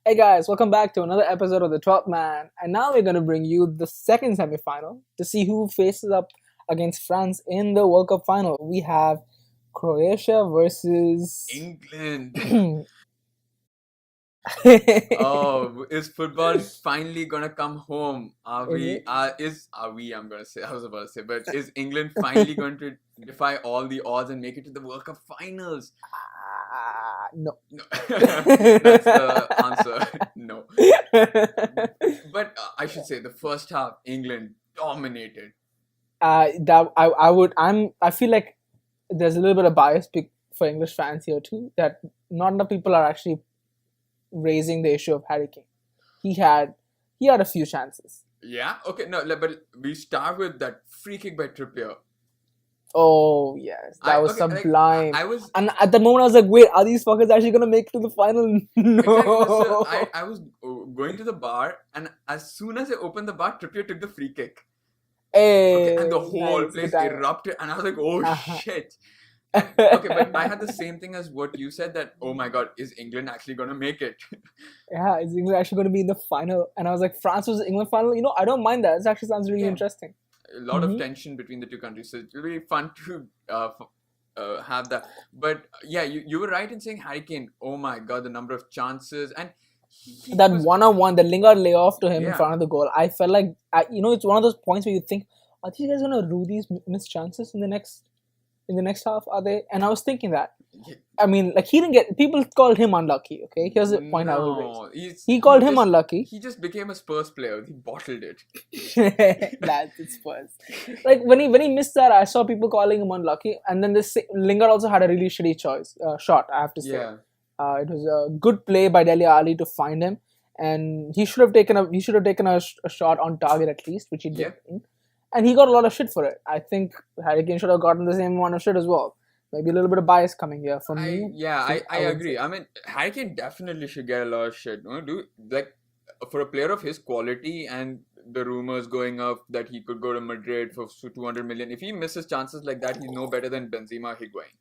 Hey guys, welcome back to another episode of the 12th Man. And now we're going to bring you the second semi-final to see who faces up against France in the World Cup final. We have Croatia versus England. Oh, is football finally gonna come home? Are Is we? it? Are we? I'm gonna say. I was about to say, but is England finally going to defy all the odds and make it to the World Cup finals? No. No, that's the answer. No, but I should say the first half, England dominated. I feel like there's a little bit of bias for English fans here too. That not enough people are actually raising the issue of Harry Kane. He had a few chances. Yeah. Okay. No, but we start with that free kick by Trippier. Oh yes, that was Okay. Like sublime. I was And at the moment, I was like, "Wait, are these fuckers actually gonna make it to the final?" exactly. No, so No. I was going to the bar, and as soon as I opened the bar, Trippier took the free kick. Okay, and the Hey, whole nice, good place timing. erupted, and I was like, "Oh Uh-huh. shit!" And okay, but I had the same thing as what you said that, "Oh my God, is England actually gonna make it?" Yeah, is England actually going to be in the final? And I was like, France was England final. I don't mind that. This actually sounds really Yeah, interesting. a lot of Mm-hmm. tension between the two countries, so it'll be fun to have that. But yeah, you were right in saying Harry Kane. Oh my God, the number of chances, and he That was one-on-one, the Lingard layoff to him in yeah. front of the goal. I felt like, it's one of those points where you think, are these guys going to rue these missed chances in the next half? Are they? And I was thinking that. he- I mean, like he didn't get. People called him unlucky. Okay, here's the point I will raise. No, He called him unlucky. he just became a Spurs player. He bottled it. That's its first. Like when he missed that, I saw people calling him unlucky, and then this Lingard also had a really shitty shot. I have to say, Yeah, it was a good play by Dele Ali to find him, and he should have taken a shot on target at least, which he yeah. didn't, and he got a lot of shit for it. I think Harry Kane should have gotten the same amount of shit as well. Maybe a little bit of bias coming here from me. I I would say. agree. I mean, Harry Kane definitely should get a lot of shit. No, do like for a player of his quality and the rumors going up that he could go to Madrid for 200 million. If he misses chances like that, he's no better than Benzema Higuain.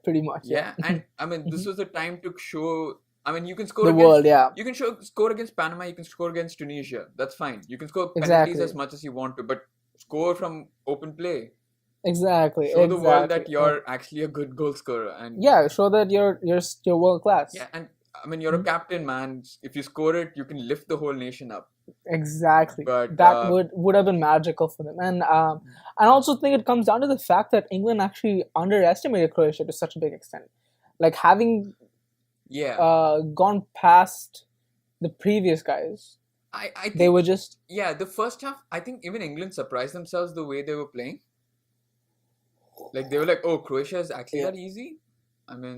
Pretty much, yeah. Yeah, and I mean, this was the time to show. I mean, you can score The against. world, yeah, You can score against Panama. You can score against Tunisia. That's fine. You can score penalties exactly, as much as you want to, but score from open play. exactly, Show the world exactly. that you're actually a good goal scorer. And Yeah, show that you're world class. yeah, and I mean, you're a captain, man. If you score it, you can lift the whole nation up. Exactly. But That would have been magical for them. And I also think it comes down to the fact that England actually underestimated Croatia to such a big extent. Like having yeah, gone past the previous guys, I they think were just yeah, the first half, I think even England surprised themselves the way they were playing. Like they were like, oh, Croatia is actually yeah. that easy. I mean,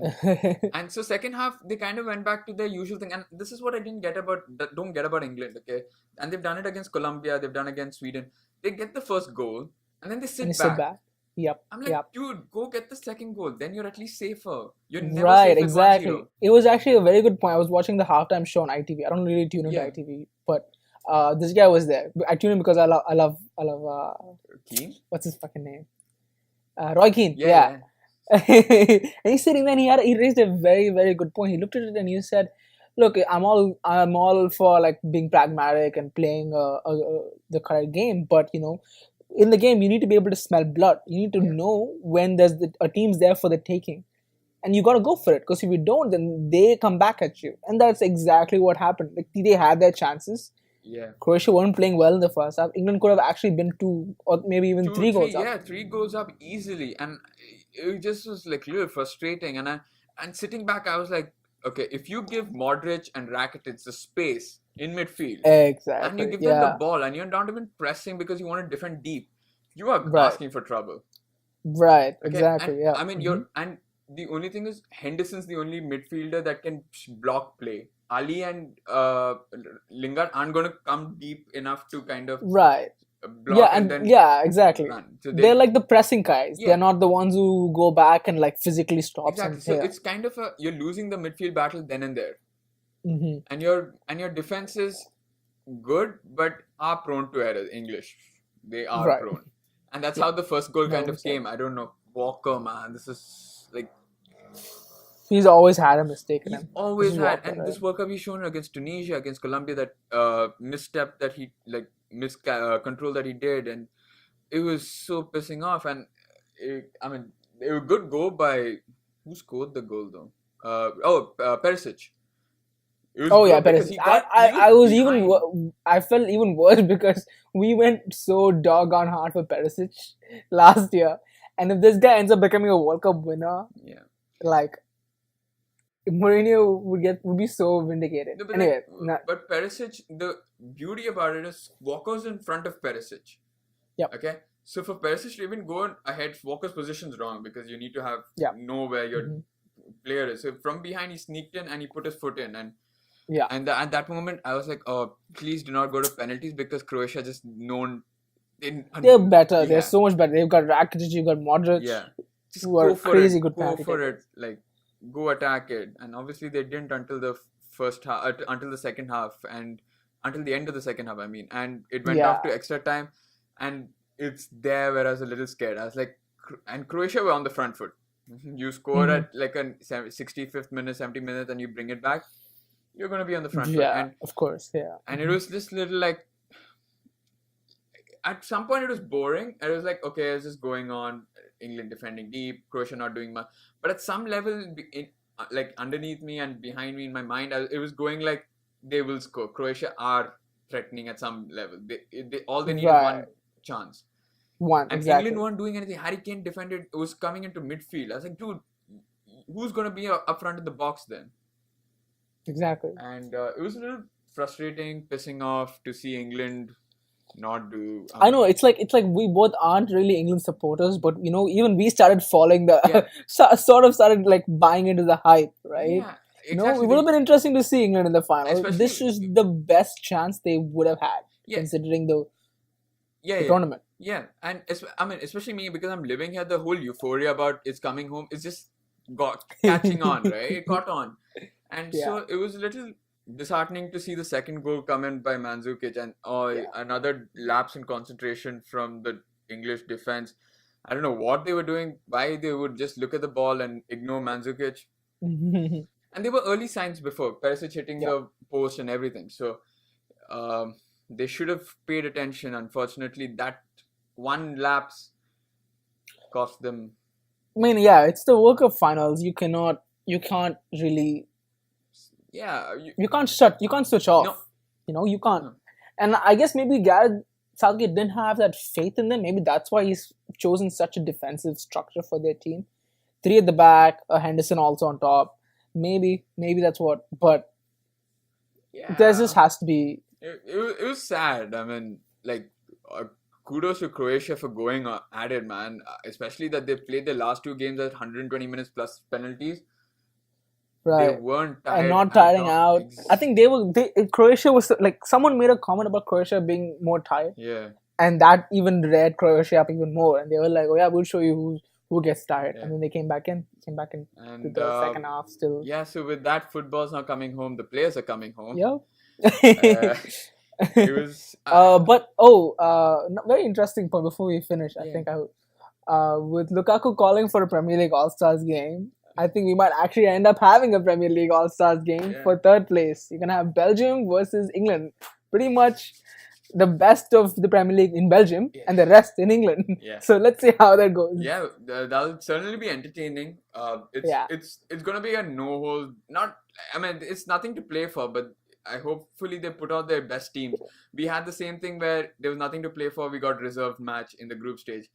and so second half they kind of went back to their usual thing, and this is what I didn't get about don't get about England, okay? And they've done it against Colombia, they've done against Sweden. They get the first goal, and then they And you sit sit back. back. Yep. I'm like, Yep. dude, go get the second goal. Then you're at least safer. You're never Right, safe with one exactly. zero. It was actually a very good point. I was watching the halftime show on ITV. I don't really tune into Yeah, ITV, but this guy was there. I tune in because I love Keen. what's his fucking name? Roy Keane. Yeah, Yeah. yeah, And he's sitting there and he raised a very, very good point. He looked at it and he said, look, I'm all for like being pragmatic and playing the correct game, but in the game you need to be able to smell blood. You need to yeah. know when a team's there for the taking, and you got to go for it, because if you don't, then they come back at you, and that's exactly what happened. Like they had their chances. Yeah. Croatia weren't playing well in the first half. England could have actually been two or maybe even Two, three three, goals up. yeah, three goals up easily, and it just was like a little frustrating. And sitting back, I was like, okay, if you give Modric and Rakitic the space in midfield, and you Exactly. give them the Yeah. ball, and you're not even pressing because you want to defend deep, you are Right. asking for trouble. Right. Okay, and Exactly. Yeah. I mean, Hmm. the only thing is Henderson's the only midfielder that can block play. Ali and Lingard aren't going to come deep enough to kind of Right. Yeah. block and And then yeah. Exactly. run. So They're they like the pressing guys. They're yeah, not the ones who go back and like physically stop exactly. some So player. it's kind of a you're losing the midfield battle then and there, Hmm. and your defense is good but are prone to errors. English, they are Right. prone, and that's Yeah. how the first goal kind of 100%. came. I don't know, Walker, man. This is like He's always had a mistake in He's him. This always is had, Walker, and right? this World Cup he's shown against Tunisia, against Colombia, that misstep that he like control that he did, and it was so pissing off. And I mean, it was a good goal by who scored the goal though? Perisic. It was Oh yeah, good because Perisic. I, he was I was even behind. I felt even worse because we went so doggone hard for Perisic last year, and if this guy ends up becoming a World Cup winner, Yeah. like Mourinho would be so vindicated. No, but Anyway, but Perisic, the beauty about it is Walker's in front of Perisic. yep, Okay, so for Perisic to even go ahead, Walker's position's wrong because you need to have yeah, know where your hmm player is. So from behind, he sneaked in and he put his foot in, and yeah. at that moment, I was like, oh, please do not go to penalties because Croatia just known in They're better. They're yeah so much better. They've got Rakitic, you've got Modric, yeah, just who are crazy good go penalty for it, takers. like go attack it, and obviously they didn't until the first half, until the second half, and until the end of the second half. I mean, and it went Yeah, off to extra time, and it's there where I was a little scared. I was like, and Croatia were on the front foot. You score hmm at like a 65th minute, 70 minutes, and you bring it back. You're gonna be on the front foot, yeah, of course, yeah. and it was this little like at some point it was boring. It was like, okay, it's just going on. England defending deep, Croatia not doing much. But at some level, like underneath me and behind me in my mind, it was going like they will score. Croatia are threatening at some level. They all they need is Right, one chance. one And England exactly, weren't doing anything. Harry Kane defended, was coming into midfield. I was like, dude, who's gonna be up front in the box then? exactly. And it was a little frustrating, pissing off to see England not do. I know it's like we both aren't really England supporters, but even we started following the Yeah, sort of started like buying into the hype, right? yeah, It exactly. would have been interesting to see England in the final. This Especially, is the best chance they would have had, yeah, considering yeah, the yeah, tournament. yeah. And I mean, especially me because I'm living here, the whole euphoria about it's coming home is just got catching on, right? It caught on, and Yeah, so it was a little disheartening to see the second goal come in by Mandzukic and yeah. another lapse in concentration from the English defense. I don't know what they were doing, why they would just look at the ball and ignore Mandzukic. And there were early signs before Perisic hitting Yeah. the post and everything. So um, they should have paid attention. Unfortunately, that one lapse cost them. I mean, yeah, it's the World Cup finals. You can't really, Yeah, you can't switch off. no, You can't. no. And I guess maybe Gareth Southgate didn't have that faith in them. Maybe that's why he's chosen such a defensive structure for their team. Three at the back, a Henderson also on top. Maybe that's what. But there just Yeah, has to be. it was sad. I mean, like, kudos to Croatia for going at it, man. Especially that they played the last two games at 120 minutes plus penalties. They Right. weren't And tired not at tiring all. out. I think Croatia was like, someone made a comment about Croatia being more tired, Yeah, and that even read Croatia up even more. And they were like, "Oh yeah, we'll show you who gets tired." yeah. And then they came back in to And the second half still. yeah, so with that, football's not coming home. The players are coming home. Yeah. Uh, it was, But very interesting point before we finish. I yeah, think with Lukaku calling for a Premier League All Stars game, I think we might actually end up having a Premier League All Stars game yeah, for third place. You're gonna have Belgium versus England. Pretty much the best of the Premier League in Belgium yeah, and the rest in England. yeah. So let's see how that goes. Yeah, that'll certainly be entertaining. Yeah. It's gonna be a no hold. Not, I mean, it's nothing to play for, but I hopefully they put out their best teams. We had the same thing where there was nothing to play for. We got reserved match in the group stage.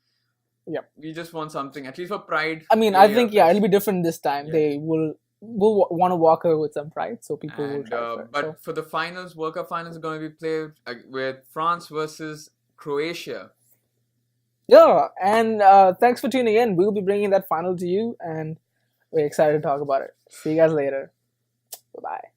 Yep. We just want something, at least for pride. I mean, I play our think it'll best. be different this time. Yeah. They will want to walk away with some pride, so people will And try for it. but So, for the finals, World Cup finals are going to be played with France versus Croatia. yeah, and thanks for tuning in. We'll be bringing that final to you, and we're excited to talk about it. See you guys later. Bye bye.